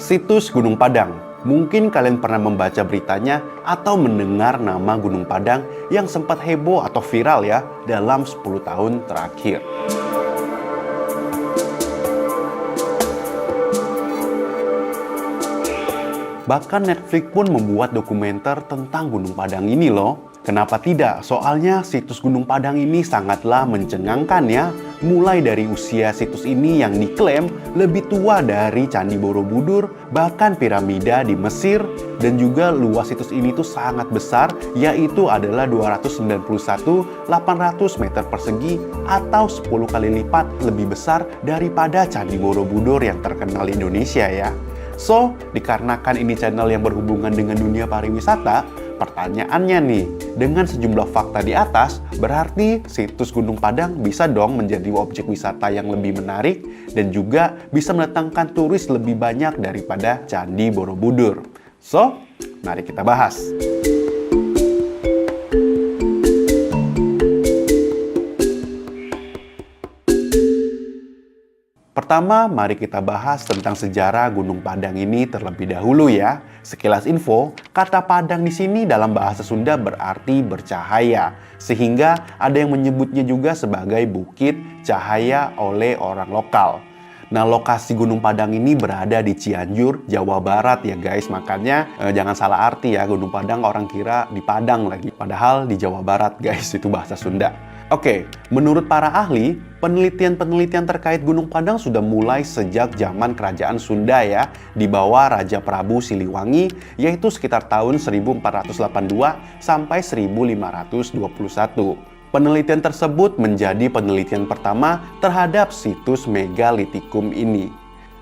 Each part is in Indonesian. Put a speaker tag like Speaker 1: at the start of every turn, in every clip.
Speaker 1: Situs Gunung Padang. Mungkin kalian pernah membaca beritanya atau mendengar nama Gunung Padang yang sempat heboh atau viral ya dalam 10 tahun terakhir. Bahkan Netflix pun membuat dokumenter tentang Gunung Padang ini loh. Kenapa tidak? Soalnya situs Gunung Padang ini sangatlah mencengangkan ya. Mulai dari usia situs ini yang diklaim lebih tua dari Candi Borobudur, bahkan piramida di Mesir, dan juga luas situs ini tuh sangat besar, yaitu adalah 291.800 meter persegi atau 10 kali lipat lebih besar daripada Candi Borobudur yang terkenal di Indonesia ya. So, dikarenakan ini channel yang berhubungan dengan dunia pariwisata, pertanyaannya nih, dengan sejumlah fakta di atas, berarti situs Gunung Padang bisa dong menjadi objek wisata yang lebih menarik dan juga bisa mendatangkan turis lebih banyak daripada Candi Borobudur. So, mari kita bahas. Pertama, mari kita bahas tentang sejarah Gunung Padang ini terlebih dahulu ya. Sekilas info, kata Padang di sini dalam bahasa Sunda berarti bercahaya, sehingga ada yang menyebutnya juga sebagai Bukit Cahaya oleh orang lokal. Nah, lokasi Gunung Padang ini berada di Cianjur, Jawa Barat ya guys. Makanya jangan salah arti ya, Gunung Padang orang kira di Padang lagi. Padahal di Jawa Barat guys, itu bahasa Sunda. Oke, menurut para ahli, penelitian-penelitian terkait Gunung Padang sudah mulai sejak zaman Kerajaan Sunda ya, di bawah Raja Prabu Siliwangi, yaitu sekitar tahun 1482 sampai 1521. Penelitian tersebut menjadi penelitian pertama terhadap situs megalitikum ini.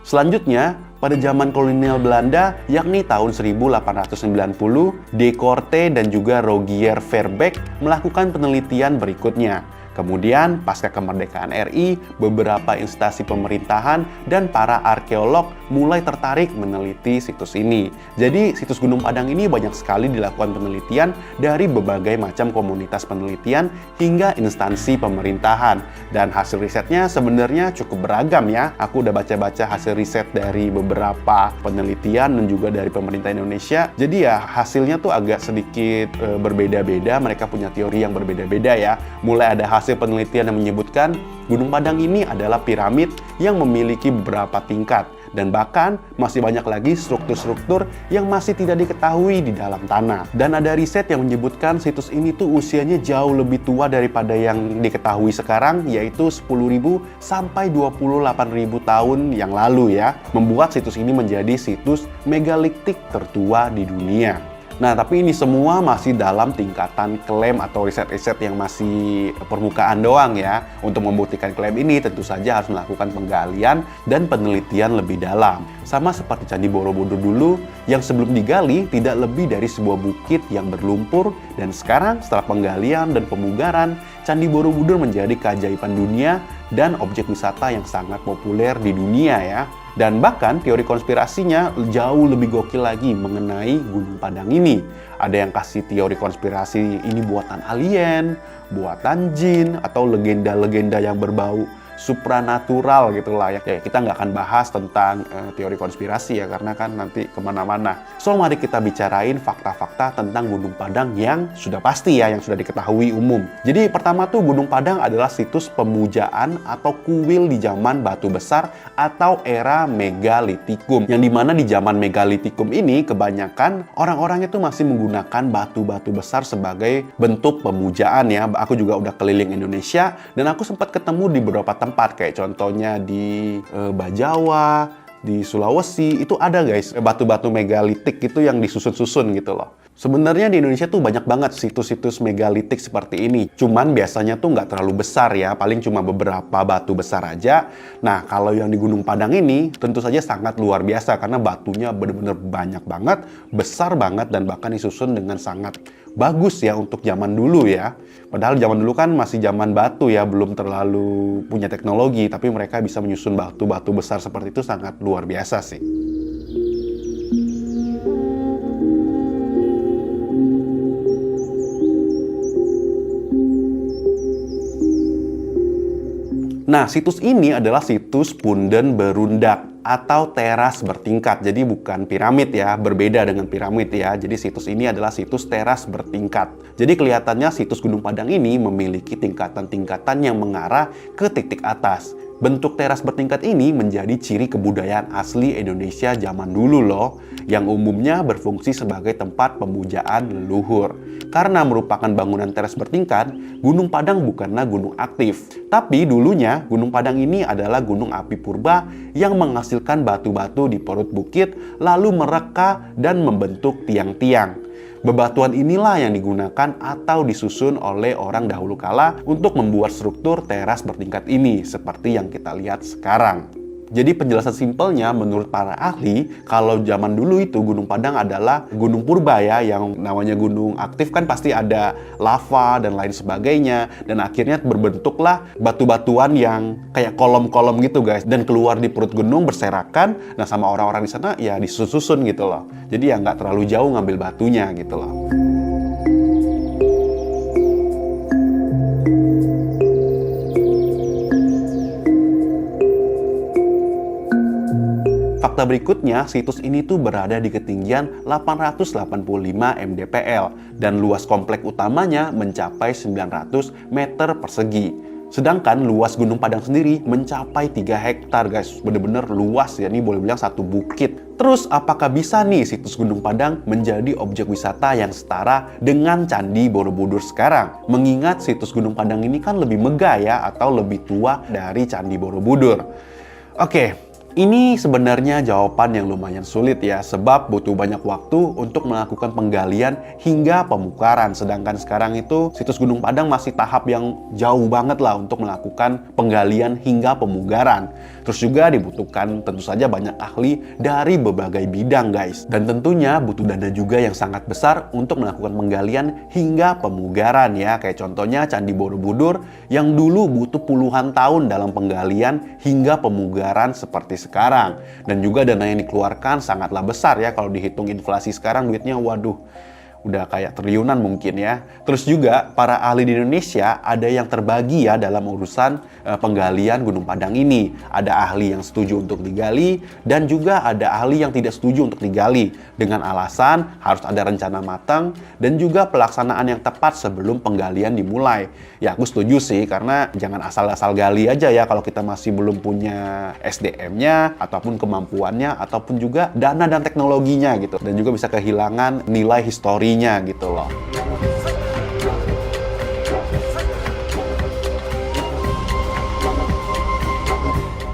Speaker 1: Selanjutnya, pada zaman kolonial Belanda, yakni tahun 1890, De Korte dan juga Rogier Verbeek melakukan penelitian berikutnya. Kemudian, pasca kemerdekaan RI, beberapa instansi pemerintahan dan para arkeolog mulai tertarik meneliti situs ini. Jadi, situs Gunung Padang ini banyak sekali dilakukan penelitian dari berbagai macam komunitas penelitian hingga instansi pemerintahan. Dan hasil risetnya sebenarnya cukup beragam ya. Aku udah baca-baca hasil riset dari beberapa penelitian dan juga dari pemerintah Indonesia. Jadi ya, hasilnya tuh agak sedikit berbeda-beda. Mereka punya teori yang berbeda-beda ya. Mulai ada hasil penelitian yang menyebutkan Gunung Padang ini adalah piramid yang memiliki beberapa tingkat dan bahkan masih banyak lagi struktur-struktur yang masih tidak diketahui di dalam tanah. Dan ada riset yang menyebutkan situs ini tuh usianya jauh lebih tua daripada yang diketahui sekarang, yaitu 10.000 sampai 28.000 tahun yang lalu ya, membuat situs ini menjadi situs megalitik tertua di dunia. Nah, tapi ini semua masih dalam tingkatan klaim atau riset-riset yang masih permukaan doang ya. Untuk membuktikan klaim ini tentu saja harus melakukan penggalian dan penelitian lebih dalam. Sama seperti Candi Borobudur dulu, yang sebelum digali tidak lebih dari sebuah bukit yang berlumpur, dan sekarang setelah penggalian dan pemugaran, Candi Borobudur menjadi keajaiban dunia dan objek wisata yang sangat populer di dunia ya. Dan bahkan teori konspirasinya jauh lebih gokil lagi mengenai Gunung Padang ini. Ada yang kasih teori konspirasi ini buatan alien, buatan jin, atau legenda-legenda yang berbau supranatural gitulah ya. Kita nggak akan bahas tentang teori konspirasi ya, karena kan nanti kemana-mana. So, mari kita bicarain fakta-fakta tentang Gunung Padang yang sudah pasti ya, yang sudah diketahui umum. Jadi pertama tuh, Gunung Padang adalah situs pemujaan atau kuil di zaman batu besar atau era megalitikum. Yang dimana di zaman megalitikum ini kebanyakan orang-orang itu masih menggunakan batu-batu besar sebagai bentuk pemujaan ya. Aku juga udah keliling Indonesia dan aku sempat ketemu di beberapa tempat, kayak contohnya di Bajawa, di Sulawesi, itu ada guys batu-batu megalitik itu yang disusun-susun gitu loh. Sebenarnya di Indonesia tuh banyak banget situs-situs megalitik seperti ini. Cuman biasanya tuh nggak terlalu besar ya, paling cuma beberapa batu besar aja. Nah, kalau yang di Gunung Padang ini tentu saja sangat luar biasa karena batunya benar-benar banyak banget, besar banget, dan bahkan disusun dengan sangat bagus ya untuk zaman dulu ya. Padahal zaman dulu kan masih zaman batu ya, belum terlalu punya teknologi, tapi mereka bisa menyusun batu-batu besar seperti itu sangat luar biasa sih. Nah, situs ini adalah situs punden berundak atau teras bertingkat. Jadi bukan piramid ya, berbeda dengan piramid ya. Jadi situs ini adalah situs teras bertingkat. Jadi kelihatannya situs Gunung Padang ini memiliki tingkatan-tingkatan yang mengarah ke titik atas. Bentuk teras bertingkat ini menjadi ciri kebudayaan asli Indonesia zaman dulu loh, yang umumnya berfungsi sebagai tempat pemujaan leluhur. Karena merupakan bangunan teras bertingkat, Gunung Padang bukanlah gunung aktif. Tapi dulunya Gunung Padang ini adalah gunung api purba yang menghasilkan batu-batu di perut bukit lalu mereka dan membentuk tiang-tiang. Bebatuan inilah yang digunakan atau disusun oleh orang dahulu kala untuk membuat struktur teras bertingkat ini seperti yang kita lihat sekarang. Jadi penjelasan simpelnya menurut para ahli, kalau zaman dulu itu Gunung Padang adalah gunung purba ya, yang namanya gunung aktif kan pasti ada lava dan lain sebagainya, dan akhirnya berbentuklah batu-batuan yang kayak kolom-kolom gitu guys, dan keluar di perut gunung berserakan, nah sama orang-orang di sana ya disusun gitu loh. Jadi ya nggak terlalu jauh ngambil batunya gitu loh. Fakta berikutnya, situs ini tuh berada di ketinggian 885 mdpl dan luas komplek utamanya mencapai 900 meter persegi. Sedangkan luas Gunung Padang sendiri mencapai 3 hektar guys, bener-bener luas ya, ini boleh bilang satu bukit. Terus apakah bisa nih situs Gunung Padang menjadi objek wisata yang setara dengan Candi Borobudur sekarang? Mengingat situs Gunung Padang ini kan lebih megah ya, atau lebih tua dari Candi Borobudur. Oke. Ini sebenarnya jawaban yang lumayan sulit ya, sebab butuh banyak waktu untuk melakukan penggalian hingga pemukaran. Sedangkan sekarang itu situs Gunung Padang masih tahap yang jauh banget lah untuk melakukan penggalian hingga pemugaran. Terus juga dibutuhkan tentu saja banyak ahli dari berbagai bidang guys. Dan tentunya butuh dana juga yang sangat besar untuk melakukan penggalian hingga pemugaran ya. Kayak contohnya Candi Borobudur yang dulu butuh puluhan tahun dalam penggalian hingga pemugaran seperti sekarang. Dan juga dana yang dikeluarkan sangatlah besar ya, kalau dihitung inflasi sekarang duitnya waduh udah kayak triliunan mungkin ya. Terus juga para ahli di Indonesia ada yang terbagi ya dalam urusan penggalian Gunung Padang ini. Ada ahli yang setuju untuk digali dan juga ada ahli yang tidak setuju untuk digali dengan alasan harus ada rencana matang dan juga pelaksanaan yang tepat sebelum penggalian dimulai. Ya aku setuju sih, karena jangan asal-asal gali aja ya kalau kita masih belum punya SDM-nya ataupun kemampuannya ataupun juga dana dan teknologinya gitu, dan juga bisa kehilangan nilai histori gitu loh.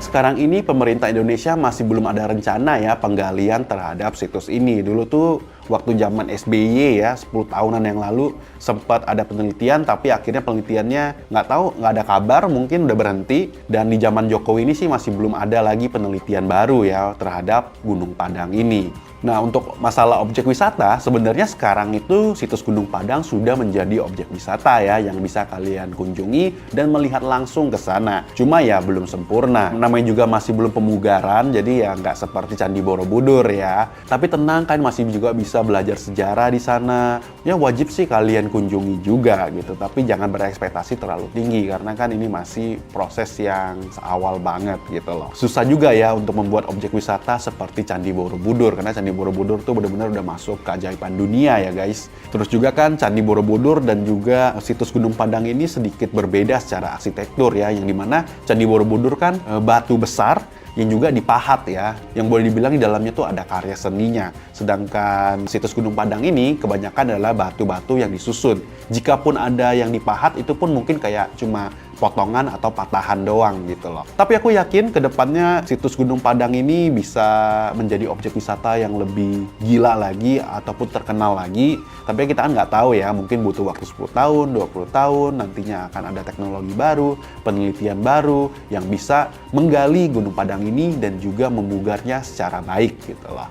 Speaker 1: Sekarang ini pemerintah Indonesia masih belum ada rencana ya penggalian terhadap situs ini. Dulu tuh waktu zaman SBY ya, 10 tahunan yang lalu sempat ada penelitian, tapi akhirnya penelitiannya nggak ada kabar, mungkin udah berhenti. Dan di zaman Jokowi ini sih masih belum ada lagi penelitian baru ya terhadap Gunung Padang ini. Nah, untuk masalah objek wisata, sebenarnya sekarang itu situs Gunung Padang sudah menjadi objek wisata ya, yang bisa kalian kunjungi dan melihat langsung ke sana. Cuma ya belum sempurna. Namanya juga masih belum pemugaran, jadi ya nggak seperti Candi Borobudur ya. Tapi tenang, kan masih juga bisa belajar sejarah di sana. Ya wajib sih kalian kunjungi juga gitu, tapi jangan berekspektasi terlalu tinggi karena kan ini masih proses yang awal banget gitu loh. Susah juga ya untuk membuat objek wisata seperti Candi Borobudur, karena Candi Borobudur tuh benar-benar udah masuk keajaiban dunia ya guys. Terus juga kan Candi Borobudur dan juga situs Gunung Padang ini sedikit berbeda secara arsitektur ya, yang dimana Candi Borobudur kan batu besar yang juga dipahat ya, yang boleh dibilang di dalamnya tuh ada karya seninya. Sedangkan situs Gunung Padang ini kebanyakan adalah batu-batu yang disusun. Jikapun ada yang dipahat, itu pun mungkin kayak cuma potongan atau patahan doang gitu loh. Tapi aku yakin kedepannya situs Gunung Padang ini bisa menjadi objek wisata yang lebih gila lagi ataupun terkenal lagi. Tapi kita kan nggak tahu ya, mungkin butuh waktu 10 tahun, 20 tahun, nantinya akan ada teknologi baru, penelitian baru yang bisa menggali Gunung Padang ini dan juga memugarnya secara baik gitu loh.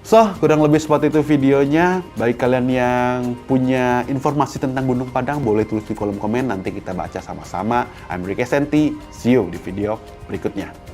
Speaker 1: So, kurang lebih seperti itu videonya. Bagi kalian yang punya informasi tentang Gunung Padang, boleh tulis di kolom komen, nanti kita baca sama-sama. I'm Ricky Senti, see you di video berikutnya.